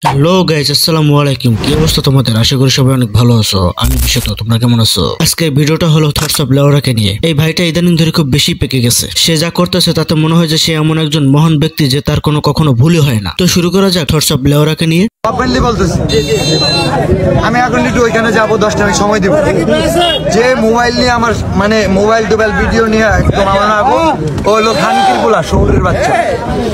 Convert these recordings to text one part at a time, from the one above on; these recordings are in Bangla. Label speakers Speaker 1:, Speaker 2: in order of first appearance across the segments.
Speaker 1: হ্যালো গাইস, আসসালামু আলাইকুম। কি অবস্থা তোমাদের? আশা করি সবাই অনেক ভালো আছো। আমি বিশেষত তোমরা কেমন আছো? আজকের ভিডিওটা হলো থটস অফ লেওরাকে নিয়ে। এই ভাইটা ইদানিং ধরে খুব বেশি পেকে গেছে। সে যা করতেছে তাতে মনে হয় যে সে এমন একজন মহান ব্যক্তি যে তার কখনো ভুলই হয় না। তো শুরু করা যাক থটস অফ লেওরাকে নিয়ে।
Speaker 2: ওপেনলি বলতেছি, আমি এখন একটু ওইখানে যাবো, 10টা আমি সময় দিব। যে মোবাইল নিয়ে আমার মোবাইল টোবাইল ভিডিও নিয়ে একদম আমার ও হলো খানকির পোলা, শহরের বাচ্চা।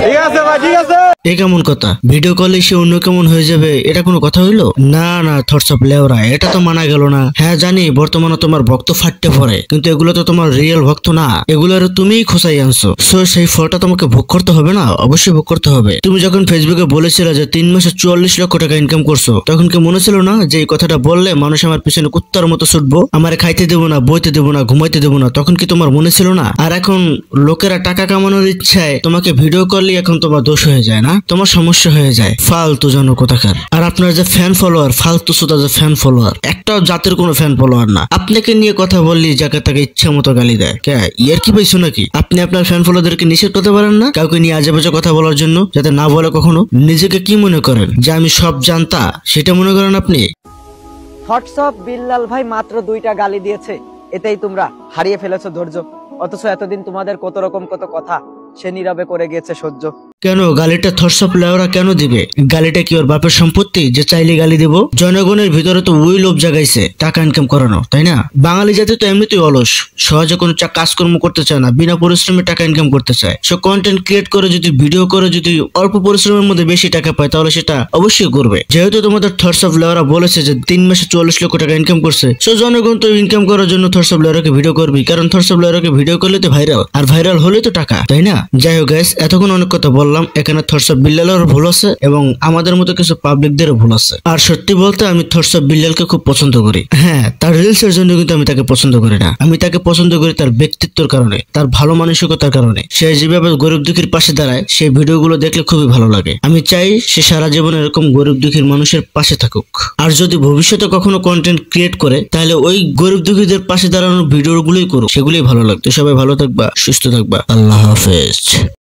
Speaker 2: ঠিক আছে ভাই, ঠিক আছে।
Speaker 1: এ কেমন কথা? ভিডিও কলে সে অন্য কেমন হয়ে যাবে, এটা কোনো কথা হইলো? না না থটস অফ লেওরা, এটা তো মানা গেল না। হ্যাঁ জানি বর্তমানে তোমার ভক্ত ফাটতে পড়ে, কিন্তু এগুলো তো তোমার রিয়েল ভক্ত না, এগুলোর তুমিই খোঁচাই আনছো। সো সেই ফলটা তোমাকে ভোগ করতে হবে না? অবশ্যই ভোগ করতে হবে। তুমি যখন ফেসবুকে বলেছিলে যে 3 মাসে 44 লক্ষ টাকা ইনকাম করছো, তখন কি মনে ছিল না যে এই কথাটা বললে মানুষ আমার পিছনে কুত্তার মতো ছুটবো, আমার খাইতে দেবো না, বইতে দেবো না, ঘুমাইতে দেবো না? তখন কি তোমার মনে ছিল না? আর এখন লোকেরা টাকা কামানোর ইচ্ছায় তোমাকে ভিডিও করলে এখন তোমার দোষ হয়ে যায় না, তোমার সমস্যা হয়ে যায়। ফালতু জানো কোথাকার। আর আপনার যে ফ্যান ফলোয়ার, ফালতু সুদা যে ফ্যান ফলোয়ার, একটাও জাতের কোনো ফ্যান ফলোয়ার না। আপনাকে নিয়ে কথা বললি যাকে তাকে ইচ্ছা মতো গালি দেয়। কে ইয়ার কি পাইছো নাকি? আপনি আপনার ফ্যান ফলোয়ারদেরকে নিষেধ করতে পারেন না কাউকে নিয়ে আজে বাজে কথা বলার জন্য, যাতে না বলে কখনো? নিজেকে কি মনে করেন যে আমি সব জানতা, সেটা মনে করেন আপনি?
Speaker 3: থটস অফ বিল্লাল ভাই মাত্র 2টা গালি দিয়েছে, এতেই তোমরা হারিয়ে ফেলেছো ধৈর্য। অথচ এতদিন তোমাদের কত রকম কত কথা সে নীরবে করে গিয়েছে সহ্য।
Speaker 1: কেন গালিটা থটস অফ লেওরা কেন দিবে? গালিটা কি ওর বাপের সম্পত্তি যে চাইলে গালি দিব? জনগণের ভিতরে তো ওই লোভ জাগাইছে টাকা ইনকাম করানো, তাই না? বাঙালি জাতি তো এমনিতেই অলস, সহজে কোনো কাজকর্ম করতে চায় না, বিনা পরিশ্রমে টাকা ইনকাম করতে চায়। সো কন্টেন্ট ক্রিয়েট করে যদি ভিডিও করে যদি অল্প পরিশ্রমের মধ্যে বেশি টাকা পায়, তাহলে সেটা অবশ্যই করবে। যেহেতু তোমাদের থটস অফ লেওরা বলেছে যে 3 মাসে 44 লক্ষ টাকা ইনকাম করছে, সো জনগণ তো ইনকাম করার জন্য থটস অফ লেওরাকে ভিডিও করবি, কারণ থটস অফ লেওরাকে ভিডিও করলে তো ভাইরাল, আর ভাইরাল হলে তো টাকা, তাই না? যাই হোক গাইস, এতক্ষণ অনেক কথা বললাম। এখানে থটস অফ বিল্লালের ভুল আছে এবং আমাদের মতো কিছু পাবলিকদেরও ভুল আছে। আর সত্যি বলতে আমি থটস অফ বিল্লালকে খুব পছন্দ করি। হ্যাঁ, তার রিলস এর জন্য কিন্তু আমি তাকে পছন্দ করি না। আমি তাকে পছন্দ করি তার ব্যক্তিত্বের কারণে, তার ভালো মানসিকতার কারণে। সে যেভাবে গরিব দুঃখীর পাশে দাঁড়ায়, সেই ভিডিওগুলো দেখলে খুবই ভালো লাগে। আমি চাই সে সারা জীবন এরকম গরিব দুঃখীর মানুষের পাশে থাকুক। আর যদি ভবিষ্যতে কখনো কন্টেন্ট ক্রিয়েট করে, তাহলে ওই গরিব দুঃখীদের পাশে দাঁড়ানোর ভিডিওগুলোই করুক, সেগুলোই ভালো লাগবে। সবাই ভালো থাকবা, সুস্থ থাকবা। আল্লাহ হাফেজ।